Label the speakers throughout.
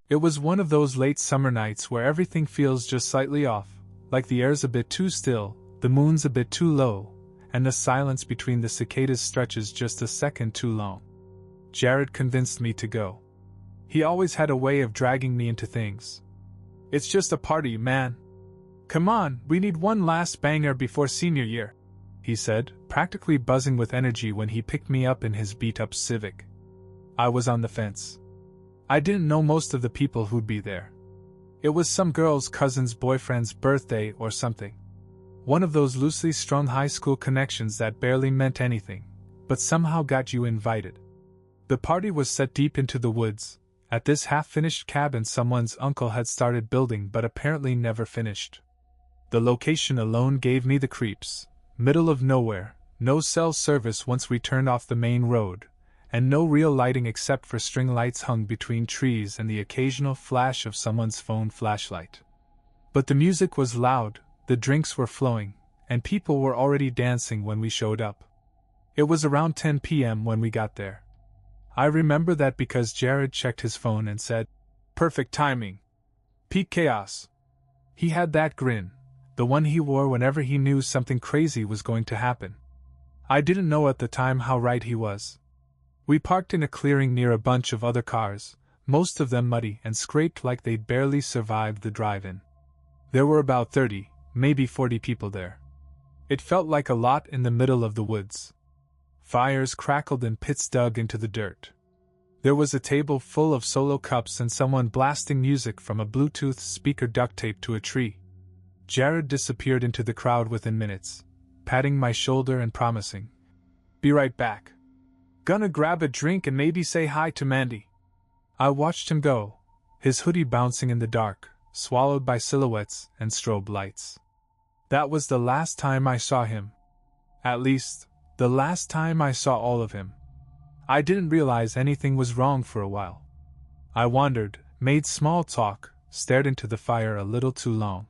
Speaker 1: It was one of those late summer nights where everything feels just slightly off, like the air's a bit too still, the moon's a bit too low, and the silence between the cicadas stretches just a second too long. Jared convinced me to go. He always had a way of dragging me into things. "It's just a party, man. Come on, we need one last banger before senior year," he said, practically buzzing with energy when he picked me up in his beat-up Civic. I was on the fence. I didn't know most of the people who'd be there. It was some girl's cousin's boyfriend's birthday or something. One of those loosely strung high school connections that barely meant anything, but somehow got you invited. The party was set deep into the woods, at this half-finished cabin someone's uncle had started building but apparently never finished. The location alone gave me the creeps. Middle of nowhere, no cell service once we turned off the main road, and no real lighting except for string lights hung between trees and the occasional flash of someone's phone flashlight. But the music was loud, the drinks were flowing, and people were already dancing when we showed up. It was around 10 p.m. when we got there. I remember that because Jared checked his phone and said, "Perfect timing. Peak chaos." He had that grin, the one he wore whenever he knew something crazy was going to happen. I didn't know at the time how right he was. We parked in a clearing near a bunch of other cars, most of them muddy and scraped like they'd barely survived the drive-in. There were about 30, maybe 40 people there. It felt like a lot in the middle of the woods. Fires crackled and pits dug into the dirt. There was a table full of solo cups and someone blasting music from a Bluetooth speaker duct taped to a tree. Jared disappeared into the crowd within minutes, patting my shoulder and promising, "Be right back. Gonna grab a drink and maybe say hi to Mandy." I watched him go, his hoodie bouncing in the dark, swallowed by silhouettes and strobe lights. That was the last time I saw him. At least, the last time I saw all of him. I didn't realize anything was wrong for a while. I wandered, made small talk, stared into the fire a little too long.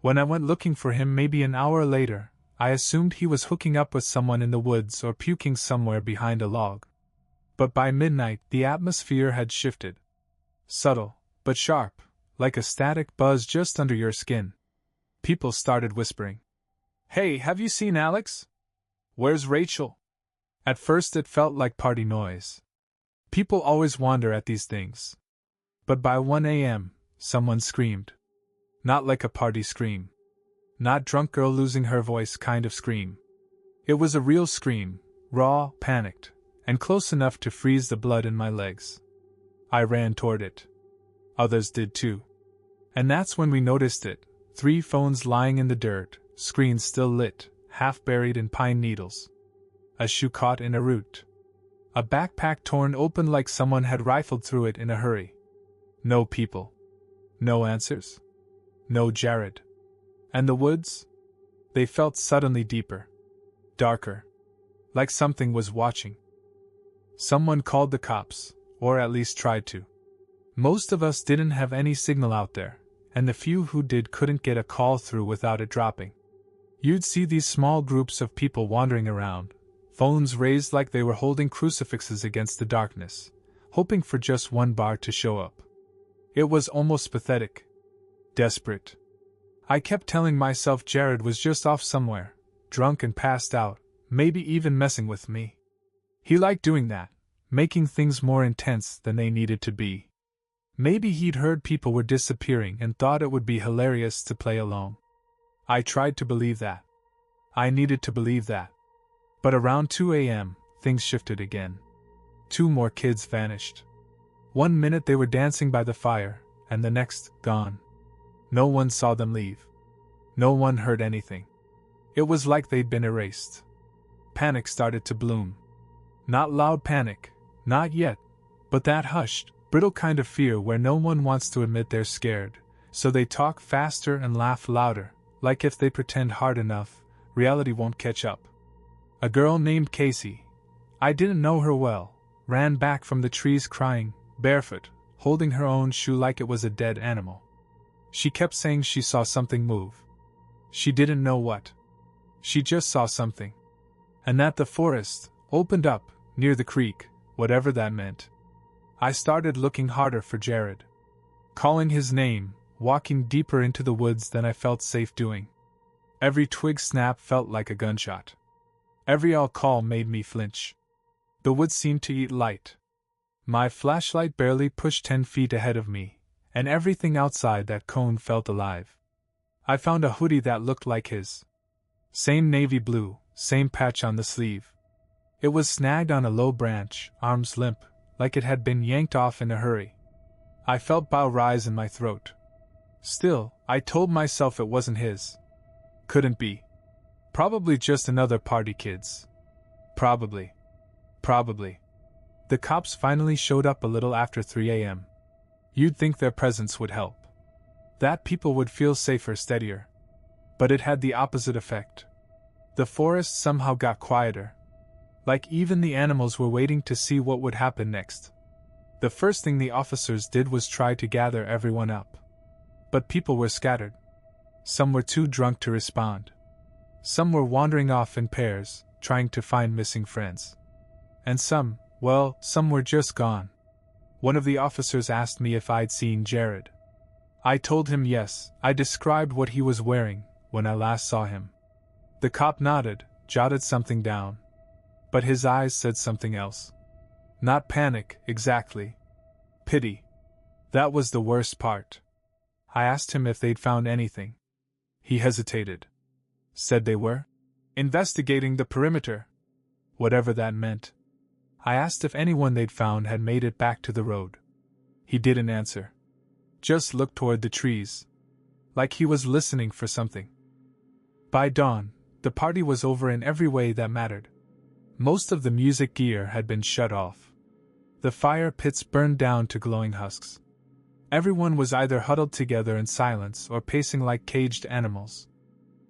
Speaker 1: When I went looking for him maybe an hour later, I assumed he was hooking up with someone in the woods or puking somewhere behind a log. But by midnight the atmosphere had shifted. Subtle, but sharp, like a static buzz just under your skin. People started whispering. "Hey, have you seen Alex? Where's Rachel?" At first it felt like party noise. People always wonder at these things. But by 1 a.m., someone screamed. Not like a party scream. Not drunk girl losing her voice kind of scream. It was a real scream, raw, panicked, and close enough to freeze the blood in my legs. I ran toward it. Others did too. And that's when we noticed it, 3 phones lying in the dirt, screens still lit, half buried in pine needles. A shoe caught in a root. A backpack torn open like someone had rifled through it in a hurry. No people. No answers. No Jared. And the woods? They felt suddenly deeper. Darker. Like something was watching. Someone called the cops, or at least tried to. Most of us didn't have any signal out there, and the few who did couldn't get a call through without it dropping. You'd see these small groups of people wandering around, phones raised like they were holding crucifixes against the darkness, hoping for just one bar to show up. It was almost pathetic. Desperate. I kept telling myself Jared was just off somewhere, drunk and passed out, maybe even messing with me. He liked doing that, making things more intense than they needed to be. Maybe he'd heard people were disappearing and thought it would be hilarious to play along. I tried to believe that. I needed to believe that. But around 2 a.m., things shifted again. 2 more kids vanished. 1 minute they were dancing by the fire, and the next, gone. No one saw them leave. No one heard anything. It was like they'd been erased. Panic started to bloom. Not loud panic, not yet, but that hushed, brittle kind of fear where no one wants to admit they're scared, so they talk faster and laugh louder, like if they pretend hard enough, reality won't catch up. A girl named Casey, I didn't know her well, ran back from the trees crying, barefoot, holding her own shoe like it was a dead animal. She kept saying she saw something move. She didn't know what. She just saw something. And that the forest opened up, near the creek, whatever that meant. I started looking harder for Jared. calling his name, walking deeper into the woods than I felt safe doing. Every twig snap felt like a gunshot. Every owl call made me flinch. The woods seemed to eat light. My flashlight barely pushed 10 feet ahead of me, and everything outside that cone felt alive. I found a hoodie that looked like his. Same navy blue, same patch on the sleeve. It was snagged on a low branch, arms limp, like it had been yanked off in a hurry. I felt bile rise in my throat. Still, I told myself it wasn't his. Couldn't be. Probably just another party kid's. Probably. The cops finally showed up a little after 3 a.m. You'd think their presence would help. That people would feel safer, steadier. But it had the opposite effect. The forest somehow got quieter. Like even the animals were waiting to see what would happen next. The first thing the officers did was try to gather everyone up. But people were scattered. Some were too drunk to respond. Some were wandering off in pairs, trying to find missing friends. And some were just gone. One of the officers asked me if I'd seen Jared. I told him yes. I described what he was wearing when I last saw him. The cop nodded, jotted something down. But his eyes said something else. Not panic, exactly. Pity. That was the worst part. I asked him if they'd found anything. He hesitated. Said they were investigating the perimeter. Whatever that meant. I asked if anyone they'd found had made it back to the road. He didn't answer. Just looked toward the trees. Like he was listening for something. By dawn, the party was over in every way that mattered. Most of the music gear had been shut off. The fire pits burned down to glowing husks. Everyone was either huddled together in silence or pacing like caged animals.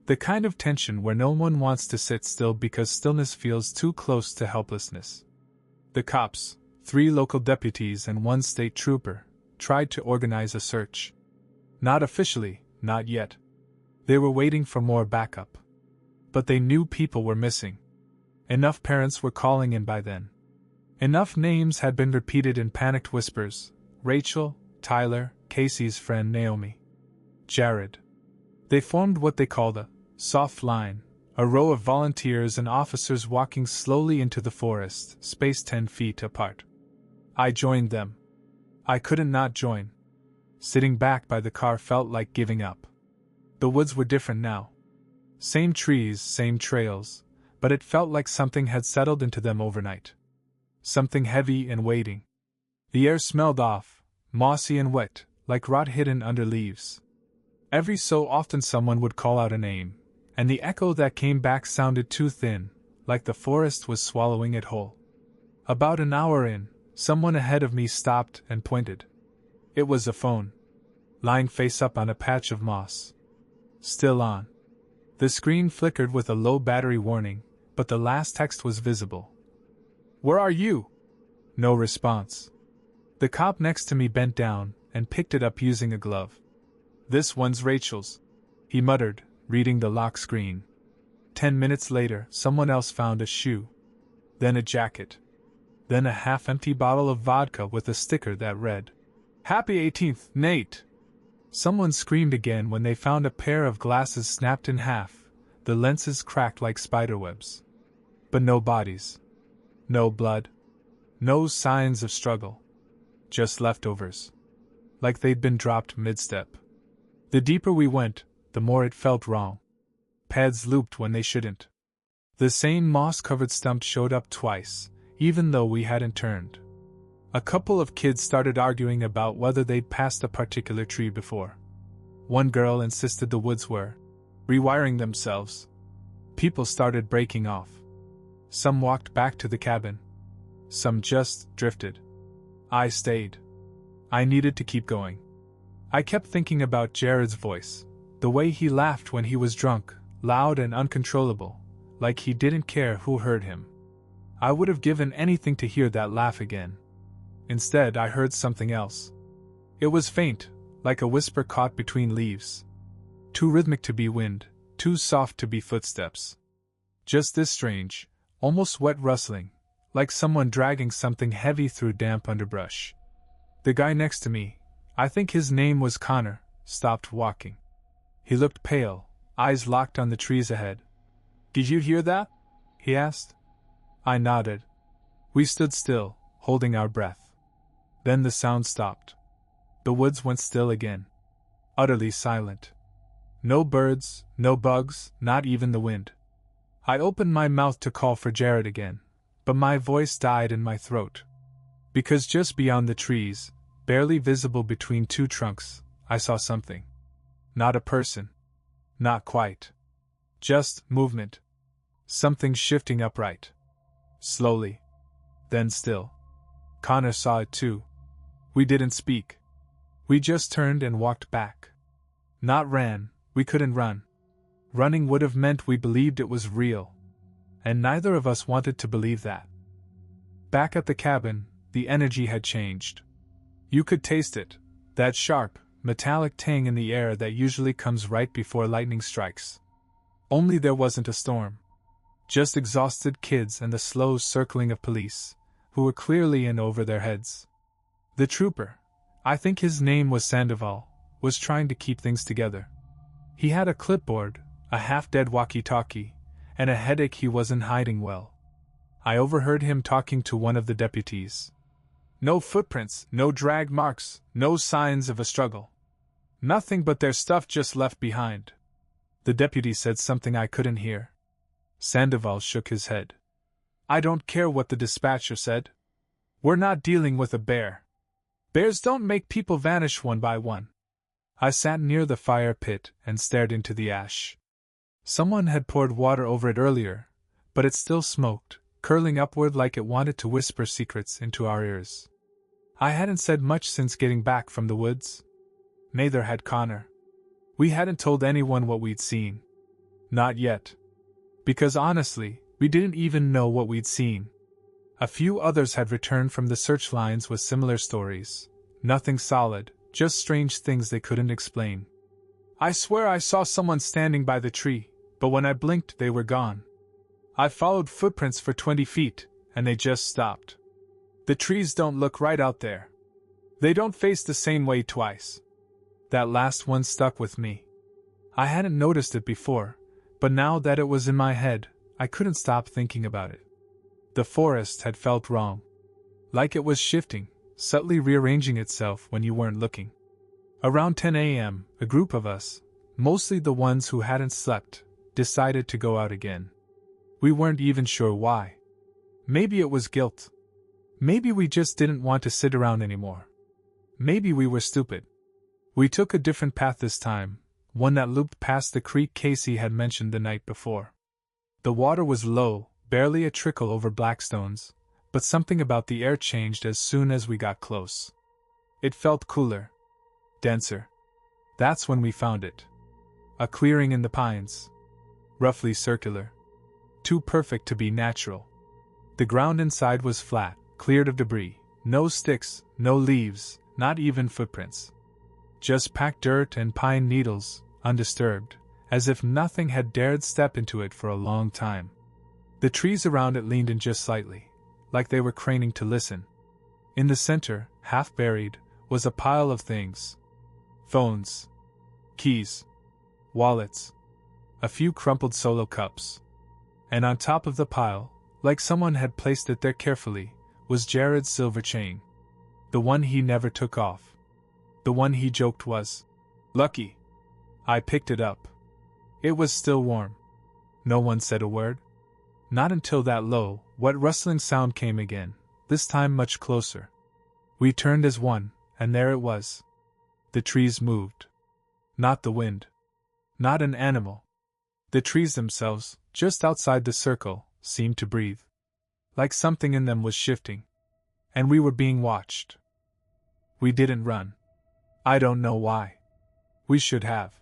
Speaker 1: The kind of tension where no one wants to sit still because stillness feels too close to helplessness. The cops, 3 local deputies and 1 state trooper, tried to organize a search. Not officially, not yet. They were waiting for more backup. But they knew people were missing. Enough parents were calling in by then. Enough names had been repeated in panicked whispers: Rachel, Tyler, Casey's friend Naomi, Jared. They formed what they called a soft line, a row of volunteers and officers walking slowly into the forest, spaced 10 feet apart. I joined them. I couldn't not join. Sitting back by the car felt like giving up. The woods were different now. Same trees, same trails, but it felt like something had settled into them overnight. Something heavy and waiting. The air smelled off, mossy and wet, like rot hidden under leaves. Every so often someone would call out a name, and the echo that came back sounded too thin, like the forest was swallowing it whole. About an hour in, someone ahead of me stopped and pointed. It was a phone. Lying face up on a patch of moss. Still on. The screen flickered with a low battery warning, but the last text was visible. "Where are you?" No response. The cop next to me bent down and picked it up using a glove. "This one's Rachel's," he muttered, reading the lock screen. 10 minutes later, someone else found a shoe. Then a jacket. Then a half-empty bottle of vodka with a sticker that read, "Happy 18th, Nate." Someone screamed again when they found a pair of glasses snapped in half, the lenses cracked like spiderwebs. But no bodies. No blood. No signs of struggle. Just leftovers. Like they'd been dropped mid-step. The deeper we went, the more it felt wrong. Pads looped when they shouldn't. The same moss-covered stump showed up twice, even though we hadn't turned. A couple of kids started arguing about whether they'd passed a particular tree before. One girl insisted the woods were rewiring themselves. People started breaking off. Some walked back to the cabin. Some just drifted. I stayed. I needed to keep going. I kept thinking about Jared's voice, the way he laughed when he was drunk, loud and uncontrollable, like he didn't care who heard him. I would have given anything to hear that laugh again. Instead, I heard something else. It was faint, like a whisper caught between leaves. Too rhythmic to be wind, too soft to be footsteps. Just this strange, almost wet rustling, like someone dragging something heavy through damp underbrush. The guy next to me, I think his name was Connor, stopped walking. He looked pale, eyes locked on the trees ahead. Did you hear that? He asked. I nodded. We stood still, holding our breath. Then the sound stopped. The woods went still again. Utterly silent. No birds, no bugs, not even the wind. I opened my mouth to call for Jared again, but my voice died in my throat. Because just beyond the trees, barely visible between two trunks, I saw something. Not a person. Not quite. Just movement. Something shifting upright. Slowly. Then still. Connor saw it too. We didn't speak. We just turned and walked back. Not ran, we couldn't run. Running would have meant we believed it was real. And neither of us wanted to believe that. Back at the cabin, the energy had changed. You could taste it, that sharp, metallic tang in the air that usually comes right before lightning strikes. Only there wasn't a storm. Just exhausted kids and the slow circling of police, who were clearly in over their heads. The trooper, I think his name was Sandoval, was trying to keep things together. He had a clipboard, a half-dead walkie-talkie, and a headache he wasn't hiding well. I overheard him talking to one of the deputies. No footprints, no drag marks, no signs of a struggle. Nothing but their stuff just left behind. The deputy said something I couldn't hear. Sandoval shook his head. I don't care what the dispatcher said. We're not dealing with a bear. Bears don't make people vanish one by one. I sat near the fire pit and stared into the ash. Someone had poured water over it earlier, but it still smoked, curling upward like it wanted to whisper secrets into our ears. I hadn't said much since getting back from the woods. Neither had Connor. We hadn't told anyone what we'd seen. Not yet. Because honestly, we didn't even know what we'd seen. A few others had returned from the search lines with similar stories. Nothing solid, just strange things they couldn't explain. I swear I saw someone standing by the tree, but when I blinked they were gone. I followed footprints for 20 feet, and they just stopped. The trees don't look right out there. They don't face the same way twice. That last one stuck with me. I hadn't noticed it before, but now that it was in my head, I couldn't stop thinking about it. The forest had felt wrong. Like it was shifting, subtly rearranging itself when you weren't looking. Around 10 a.m., a group of us, mostly the ones who hadn't slept, decided to go out again. We weren't even sure why. Maybe it was guilt. Maybe we just didn't want to sit around anymore. Maybe we were stupid. We took a different path this time, one that looped past the creek Casey had mentioned the night before. The water was low, barely a trickle over blackstones, but something about the air changed as soon as we got close. It felt cooler. Denser. That's when we found it. A clearing in the pines. Roughly circular. Too perfect to be natural. The ground inside was flat, cleared of debris, no sticks, no leaves, not even footprints. Just packed dirt and pine needles, undisturbed, as if nothing had dared step into it for a long time. The trees around it leaned in just slightly, like they were craning to listen. In the center, half buried, was a pile of things. Phones. Keys. Wallets. A few crumpled solo cups. And on top of the pile, like someone had placed it there carefully, was Jared's silver chain. The one he never took off. The one he joked was lucky. I picked it up. It was still warm. No one said a word. Not until that low, wet rustling sound came again, this time much closer. We turned as one, and there it was. The trees moved. Not the wind. Not an animal. The trees themselves, just outside the circle, seemed to breathe. Like something in them was shifting. And we were being watched. We didn't run. I don't know why. We should have.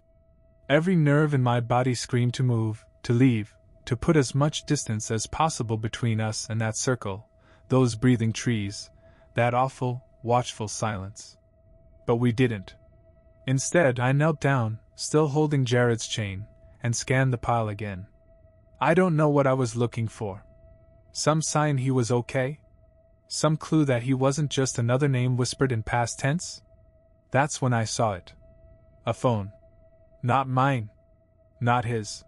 Speaker 1: Every nerve in my body screamed to move, to leave, to put as much distance as possible between us and that circle, those breathing trees, that awful, watchful silence. But we didn't. Instead, I knelt down, still holding Jared's chain, and scanned the pile again. I don't know what I was looking for. Some sign he was okay? Some clue that he wasn't just another name whispered in past tense? That's when I saw it. A phone. Not mine. Not his.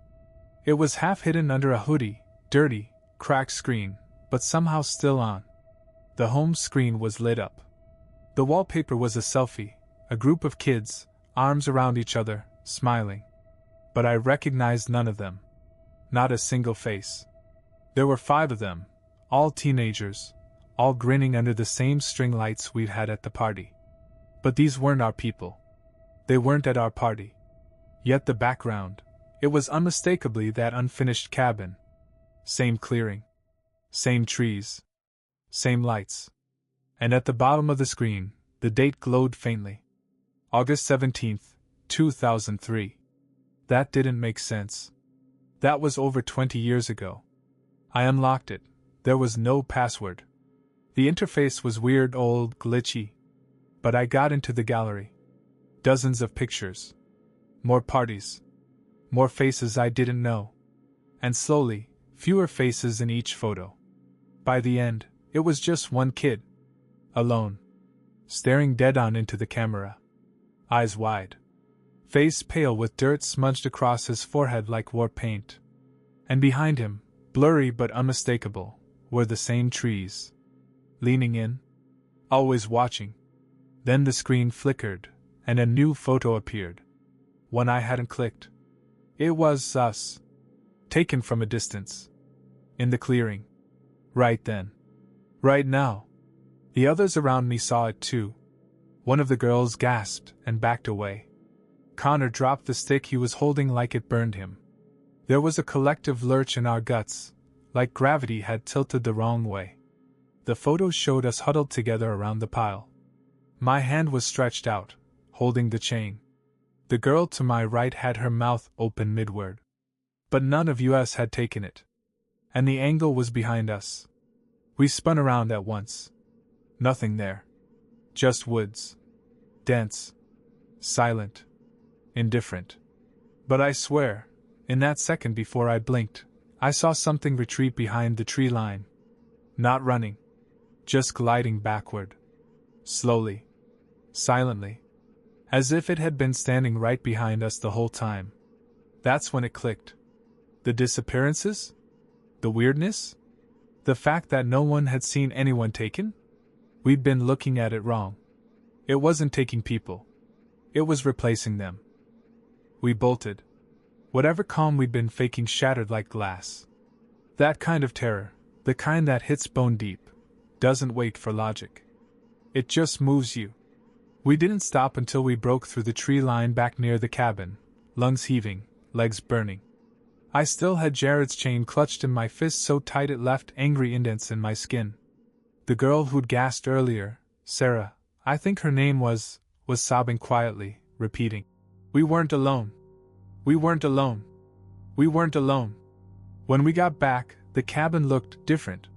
Speaker 1: It was half hidden under a hoodie, dirty, cracked screen, but somehow still on. The home screen was lit up. The wallpaper was a selfie, a group of kids, arms around each other, smiling. But I recognized none of them. Not a single face. There were 5 of them, all teenagers, all grinning under the same string lights we'd had at the party. But these weren't our people. They weren't at our party. Yet the background, it was unmistakably that unfinished cabin. Same clearing. Same trees. Same lights. And at the bottom of the screen, the date glowed faintly. August 17th, 2003. That didn't make sense. That was over 20 years ago. I unlocked it. There was no password. The interface was weird, old, glitchy. But I got into the gallery. Dozens of pictures. More parties. More faces I didn't know. And slowly, fewer faces in each photo. By the end, it was just one kid. Alone. Staring dead-on into the camera. Eyes wide. Face pale with dirt smudged across his forehead like war paint. And behind him, blurry but unmistakable, were the same trees. Leaning in. Always watching. Then the screen flickered, and a new photo appeared. One I hadn't clicked. It was us. Taken from a distance. In the clearing. Right then. Right now. The others around me saw it too. One of the girls gasped and backed away. Connor dropped the stick he was holding like it burned him. There was a collective lurch in our guts, like gravity had tilted the wrong way. The photos showed us huddled together around the pile. My hand was stretched out, holding the chain. The girl to my right had her mouth open midward. But none of us had taken it. And the angle was behind us. We spun around at once. Nothing there. Just woods. Dense. Silent. Indifferent. But I swear, in that second before I blinked, I saw something retreat behind the tree line. Not running. Just gliding backward. Slowly. Silently. As if it had been standing right behind us the whole time. That's when it clicked. The disappearances? The weirdness? The fact that no one had seen anyone taken? We'd been looking at it wrong. It wasn't taking people. It was replacing them. We bolted. Whatever calm we'd been faking shattered like glass. That kind of terror, the kind that hits bone deep, doesn't wait for logic. It just moves you. We didn't stop until we broke through the tree line back near the cabin, lungs heaving, legs burning. I still had Jared's chain clutched in my fist so tight it left angry indents in my skin. The girl who'd gasped earlier, Sarah, I think her name was sobbing quietly, repeating, "We weren't alone. We weren't alone. We weren't alone." When we got back, the cabin looked different.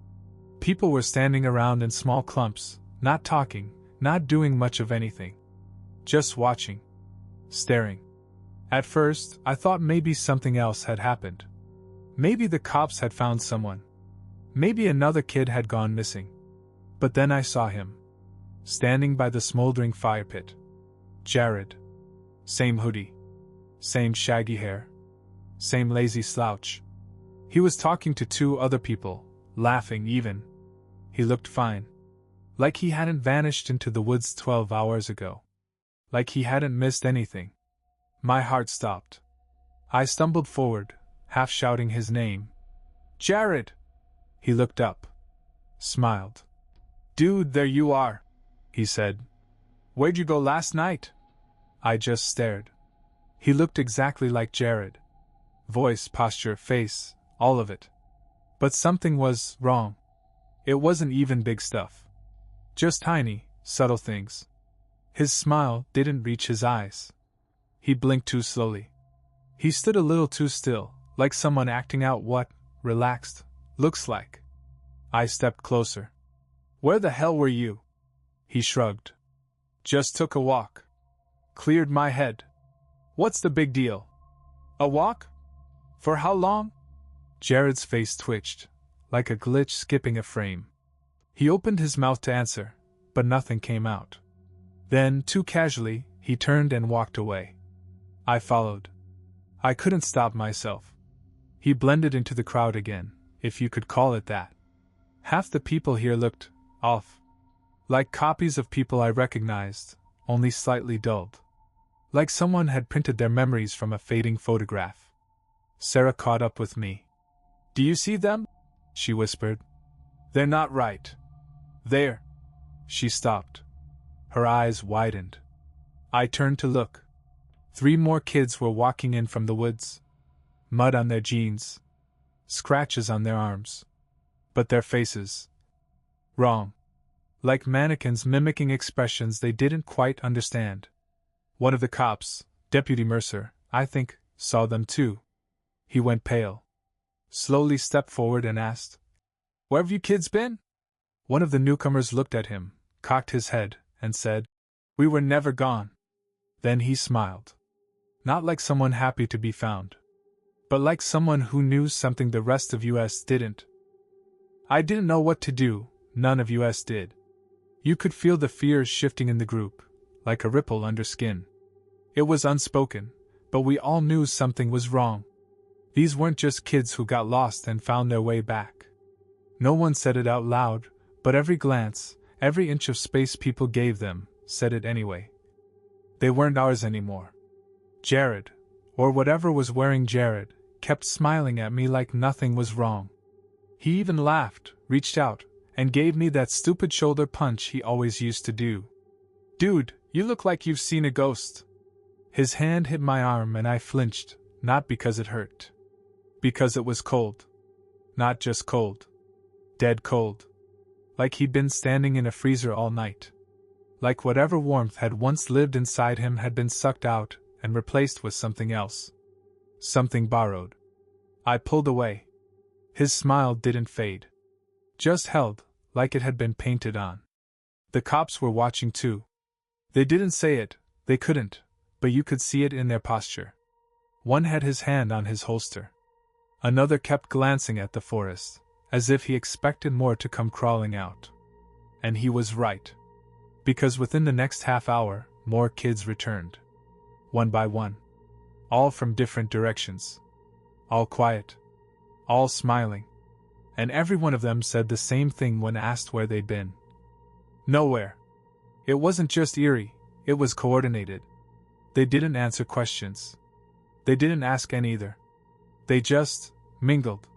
Speaker 1: People were standing around in small clumps, not talking, not doing much of anything. Just watching. Staring. At first, I thought maybe something else had happened. Maybe the cops had found someone. Maybe another kid had gone missing. But then I saw him. Standing by the smoldering fire pit. Jared. Same hoodie. Same shaggy hair. Same lazy slouch. He was talking to 2 other people, laughing even. He looked fine. Like he hadn't vanished into the woods 12 hours ago. Like he hadn't missed anything. My heart stopped. I stumbled forward, half shouting his name. "Jared!" He looked up. Smiled. "Dude, there you are," he said. "Where'd you go last night?" I just stared. He looked exactly like Jared. Voice, posture, face, all of it. But something was wrong. It wasn't even big stuff. Just tiny, subtle things. His smile didn't reach his eyes. He blinked too slowly. He stood a little too still, like someone acting out what, relaxed, looks like. I stepped closer. "Where the hell were you?" He shrugged. "Just took a walk. Cleared my head." "What's the big deal?" "A walk? For how long?" Jared's face twitched, like a glitch skipping a frame. He opened his mouth to answer, but nothing came out. Then, too casually, he turned and walked away. I followed. I couldn't stop myself. He blended into the crowd again, if you could call it that. Half the people here looked off. Like copies of people I recognized, only slightly dulled. Like someone had printed their memories from a fading photograph. Sarah caught up with me. "Do you see them?" she whispered. "They're not right. They're—" She stopped. Her eyes widened. I turned to look. 3 more kids were walking in from the woods. Mud on their jeans. Scratches on their arms. But their faces. Wrong. Like mannequins mimicking expressions they didn't quite understand. One of the cops, Deputy Mercer, I think, saw them too. He went pale. Slowly stepped forward and asked, "Where have you kids been?" One of the newcomers looked at him, cocked his head, and said, "We were never gone." Then he smiled. Not like someone happy to be found, but like someone who knew something the rest of us didn't. I didn't know what to do, none of us did. You could feel the fears shifting in the group, like a ripple under skin. It was unspoken, but we all knew something was wrong. These weren't just kids who got lost and found their way back. No one said it out loud, but every glance, every inch of space people gave them, said it anyway. They weren't ours anymore. Jared, or whatever was wearing Jared, kept smiling at me like nothing was wrong. He even laughed, reached out, and gave me that stupid shoulder punch he always used to do. "Dude, you look like you've seen a ghost." His hand hit my arm and I flinched, not because it hurt. Because it was cold. Not just cold. Dead cold. Like he'd been standing in a freezer all night. Like whatever warmth had once lived inside him had been sucked out and replaced with something else. Something borrowed. I pulled away. His smile didn't fade. Just held, like it had been painted on. The cops were watching too. They didn't say it, they couldn't, but you could see it in their posture. One had his hand on his holster. Another kept glancing at the forest, as if he expected more to come crawling out. And he was right. Because within the next half hour, more kids returned. One by one. All from different directions. All quiet. All smiling. And every one of them said the same thing when asked where they'd been. Nowhere. It wasn't just eerie, it was coordinated. They didn't answer questions. They didn't ask any either. They just mingled.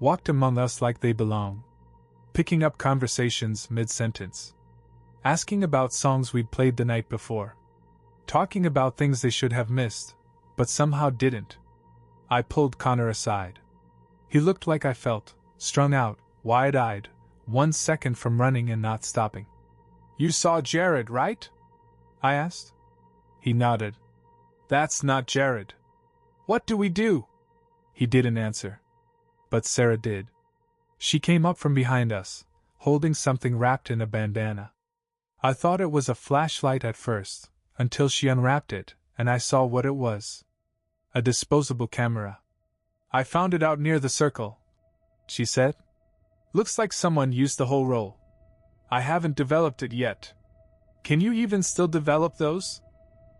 Speaker 1: Walked among us like they belong. Picking up conversations mid-sentence. Asking about songs we'd played the night before. Talking about things they should have missed, but somehow didn't. I pulled Connor aside. He looked like I felt, strung out, wide-eyed, 1 second from running and not stopping. "You saw Jared, right?" I asked. He nodded. "That's not Jared. What do we do?" He didn't answer. But Sarah did. She came up from behind us, holding something wrapped in a bandana. I thought it was a flashlight at first, until she unwrapped it, and I saw what it was. A disposable camera. "I found it out near the circle," she said. "Looks like someone used the whole roll. I haven't developed it yet." "Can you even still develop those?"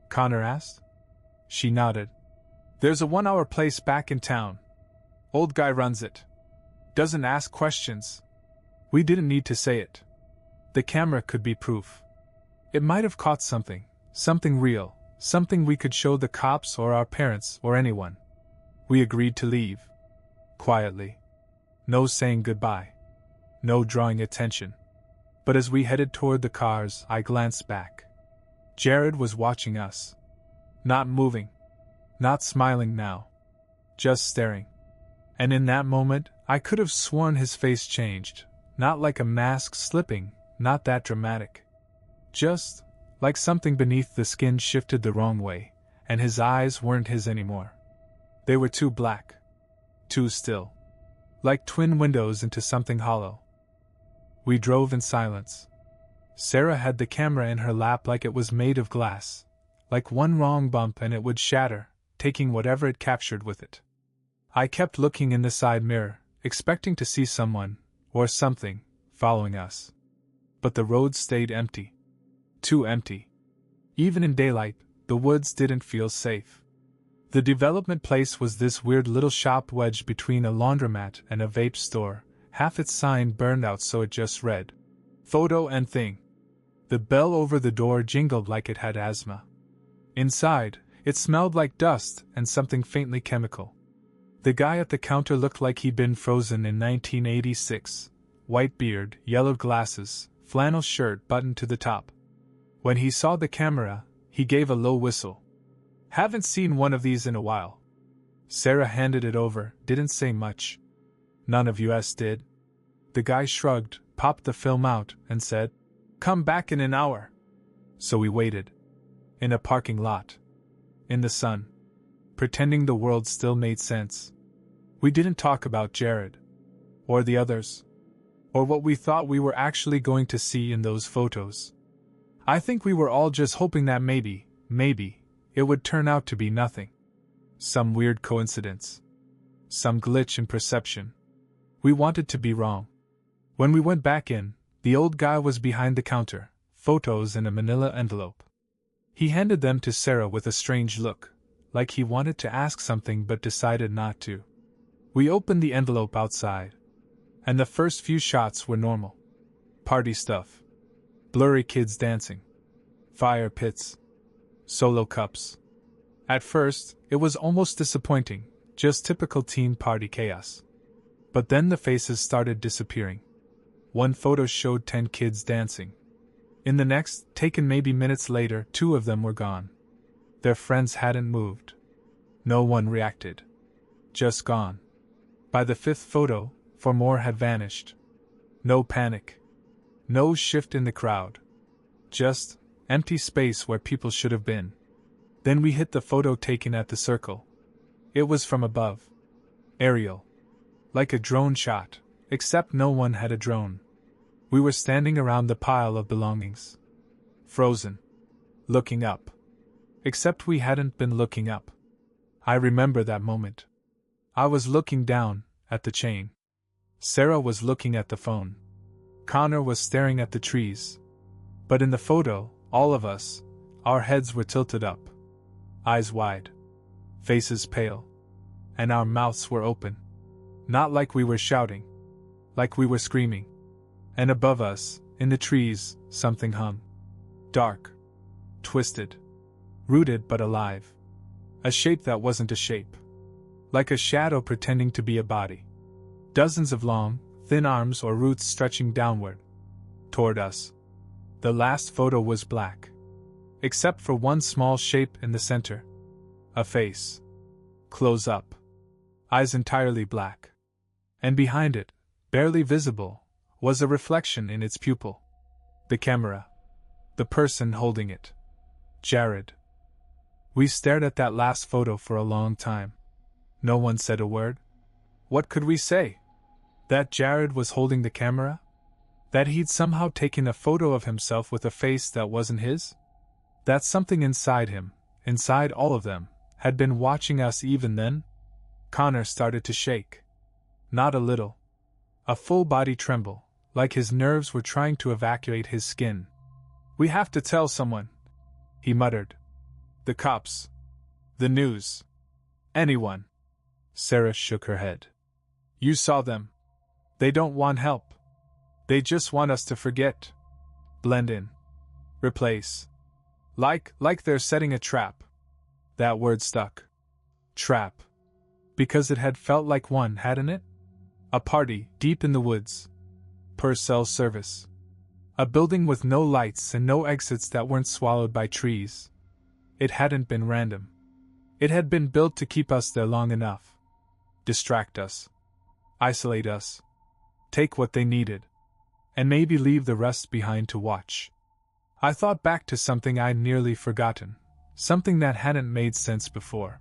Speaker 1: Connor asked. She nodded. "There's a 1-hour place back in town. Old guy runs it. Doesn't ask questions." We didn't need to say it. The camera could be proof. It might have caught something real, something we could show the cops or our parents or anyone. We agreed to leave. Quietly. No saying goodbye. No drawing attention. But as we headed toward the cars, I glanced back. Jared was watching us. Not moving. Not smiling now. Just staring. And in that moment, I could have sworn his face changed. Not like a mask slipping, not that dramatic. Just like something beneath the skin shifted the wrong way, and his eyes weren't his anymore. They were too black. Too still. Like twin windows into something hollow. We drove in silence. Sarah had the camera in her lap like it was made of glass. Like one wrong bump and it would shatter, taking whatever it captured with it. I kept looking in the side mirror, expecting to see someone, or something, following us. But the road stayed empty. Too empty. Even in daylight, the woods didn't feel safe. The development place was this weird little shop wedged between a laundromat and a vape store, half its sign burned out so it just read, "Photo and Thing." The bell over the door jingled like it had asthma. Inside, it smelled like dust and something faintly chemical. The guy at the counter looked like he'd been frozen in 1986. White beard, yellowed glasses, flannel shirt buttoned to the top. When he saw the camera, he gave a low whistle. "Haven't seen one of these in a while." Sarah handed it over, didn't say much. "None of us did." The guy shrugged, popped the film out, and said, "Come back in an hour." So we waited. In a parking lot. In the sun. Pretending the world still made sense. We didn't talk about Jared. Or the others. Or what we thought we were actually going to see in those photos. I think we were all just hoping that maybe, it would turn out to be nothing. Some weird coincidence. Some glitch in perception. We wanted to be wrong. When we went back in, the old guy was behind the counter, photos in a manila envelope. He handed them to Sarah with a strange look, like he wanted to ask something but decided not to. We opened the envelope outside. And the first few shots were normal. Party stuff. Blurry kids dancing. Fire pits. Solo cups. At first, it was almost disappointing, just typical teen party chaos. But then the faces started disappearing. One photo showed 10 kids dancing. In the next, taken maybe minutes later, 2 of them were gone. Their friends hadn't moved. No one reacted. Just gone. By the 5th photo, 4 more had vanished. No panic. No shift in the crowd. Just empty space where people should have been. Then we hit the photo taken at the circle. It was from above. Aerial. Like a drone shot, except no one had a drone. We were standing around the pile of belongings. Frozen. Looking up. Except we hadn't been looking up. I remember that moment. I was looking down, at the chain. Sarah was looking at the phone. Connor was staring at the trees. But in the photo, all of us, our heads were tilted up. Eyes wide. Faces pale. And our mouths were open. Not like we were shouting. Like we were screaming. And above us, in the trees, something hung. Dark. Twisted. Rooted but alive. A shape that wasn't a shape. Like a shadow pretending to be a body. Dozens of long, thin arms or roots stretching downward. Toward us. The last photo was black. Except for one small shape in the center. A face. Close up. Eyes entirely black. And behind it, barely visible, was a reflection in its pupil. The camera. The person holding it. Jared. We stared at that last photo for a long time. No one said a word. What could we say? That Jared was holding the camera? That he'd somehow taken a photo of himself with a face that wasn't his? That something inside him, inside all of them, had been watching us even then? Connor started to shake. Not a little. A full body tremble, like his nerves were trying to evacuate his skin. "We have to tell someone," he muttered. "The cops. The news. Anyone." Sarah shook her head. "You saw them. They don't want help. They just want us to forget. Blend in. Replace. Like they're setting a trap." That word stuck. Trap. Because it had felt like one, hadn't it? A party, deep in the woods. Per cell service. A building with no lights and no exits that weren't swallowed by trees. It hadn't been random. It had been built to keep us there long enough. Distract us. Isolate us. Take what they needed. And maybe leave the rest behind to watch. I thought back to something I'd nearly forgotten. Something that hadn't made sense before.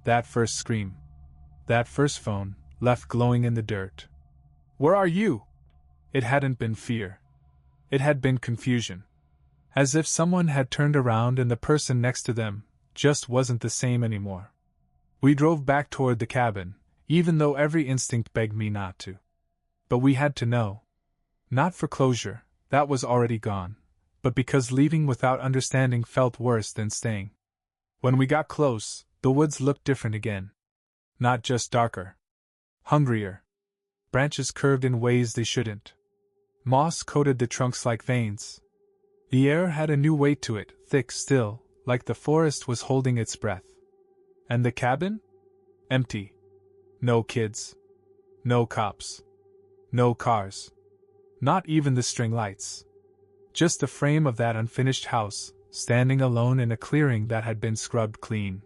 Speaker 1: That first scream. That first phone, left glowing in the dirt. "Where are you?" It hadn't been fear. It had been confusion. As if someone had turned around and the person next to them just wasn't the same anymore. We drove back toward the cabin, even though every instinct begged me not to. But we had to know. Not for closure, that was already gone, but because leaving without understanding felt worse than staying. When we got close, the woods looked different again. Not just darker. Hungrier. Branches curved in ways they shouldn't. Moss coated the trunks like veins. The air had a new weight to it, thick still, like the forest was holding its breath. And the cabin? Empty. No kids. No cops. No cars. Not even the string lights. Just the frame of that unfinished house, standing alone in a clearing that had been scrubbed clean.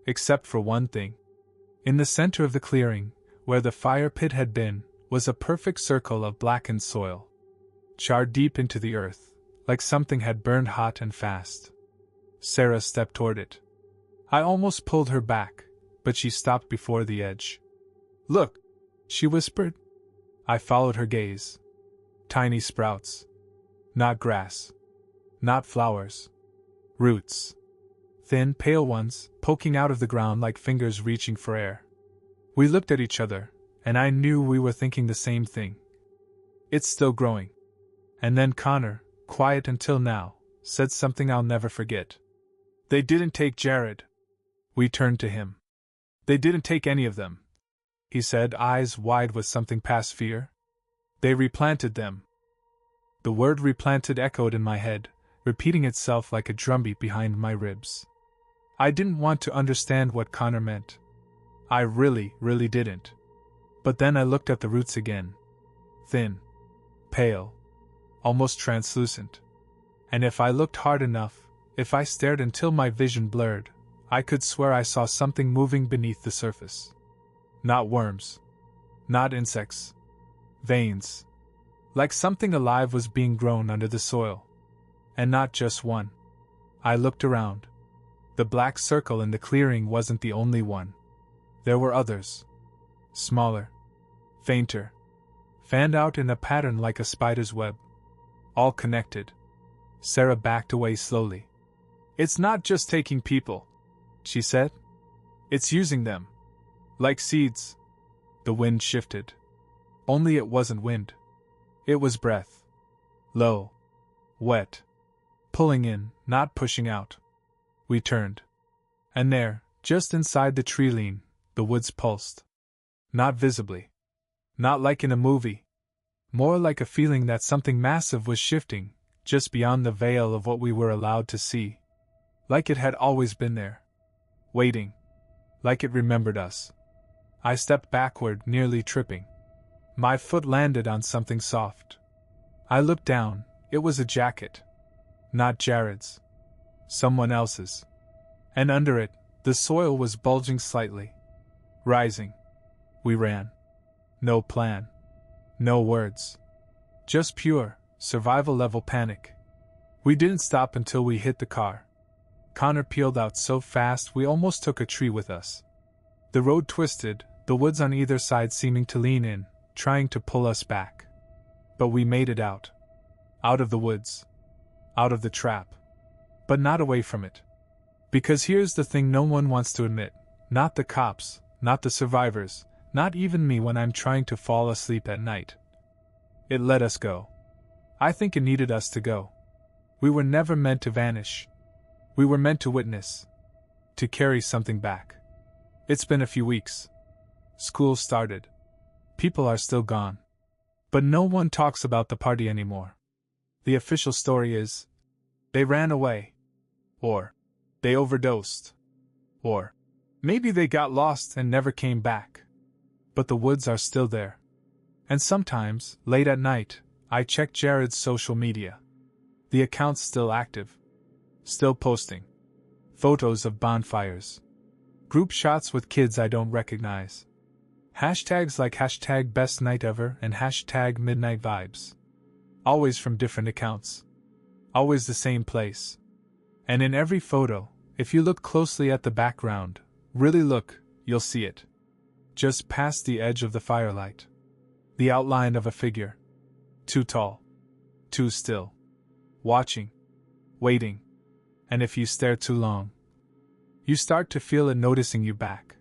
Speaker 1: Except for one thing. In the center of the clearing, where the fire pit had been, was a perfect circle of blackened soil. Charred deep into the earth, like something had burned hot and fast. Sarah stepped toward it. I almost pulled her back, but she stopped before the edge. "Look," she whispered. I followed her gaze. Tiny sprouts. Not grass. Not flowers. Roots. Thin, pale ones, poking out of the ground like fingers reaching for air. We looked at each other, and I knew we were thinking the same thing. It's still growing. And then Connor, quiet until now, said something I'll never forget. "They didn't take Jared." We turned to him. "They didn't take any of them," he said, eyes wide with something past fear. "They replanted them." The word replanted echoed in my head, repeating itself like a drumbeat behind my ribs. I didn't want to understand what Connor meant. I really didn't. But then I looked at the roots again. Thin. Pale. Almost translucent. And if I looked hard enough, if I stared until my vision blurred, I could swear I saw something moving beneath the surface. Not worms. Not insects. Veins. Like something alive was being grown under the soil. And not just one. I looked around. The black circle in the clearing wasn't the only one. There were others. Smaller. Fainter. Fanned out in a pattern like a spider's web. All connected. Sarah backed away slowly. "It's not just taking people," she said. "It's using them. Like seeds." The wind shifted. Only it wasn't wind. It was breath. Low. Wet. Pulling in, not pushing out. We turned. And there, just inside the tree line, the woods pulsed. Not visibly. Not like in a movie. More like a feeling that something massive was shifting, just beyond the veil of what we were allowed to see. Like it had always been there. Waiting. Like it remembered us. I stepped backward, nearly tripping. My foot landed on something soft. I looked down. It was a jacket. Not Jared's. Someone else's. And under it, the soil was bulging slightly. Rising. We ran. No plan. No words. Just pure, survival-level panic. We didn't stop until we hit the car. Connor peeled out so fast we almost took a tree with us. The road twisted, the woods on either side seeming to lean in, trying to pull us back. But we made it out. Out of the woods. Out of the trap. But not away from it. Because here's the thing no one wants to admit. Not the cops, not the survivors, not even me when I'm trying to fall asleep at night. It let us go. I think it needed us to go. We were never meant to vanish. We were meant to witness. To carry something back. It's been a few weeks. School started. People are still gone. But no one talks about the party anymore. The official story is, they ran away. Or, they overdosed. Or, maybe they got lost and never came back. But the woods are still there. And sometimes, late at night, I check Jared's social media. The account's still active. Still posting. Photos of bonfires. Group shots with kids I don't recognize. Hashtags like hashtag best night ever and hashtag midnight vibes. Always from different accounts. Always the same place. And in every photo, if you look closely at the background, really look, you'll see it. Just past the edge of the firelight. The outline of a figure. Too tall. Too still. Watching. Waiting. And if you stare too long, you start to feel it noticing you back.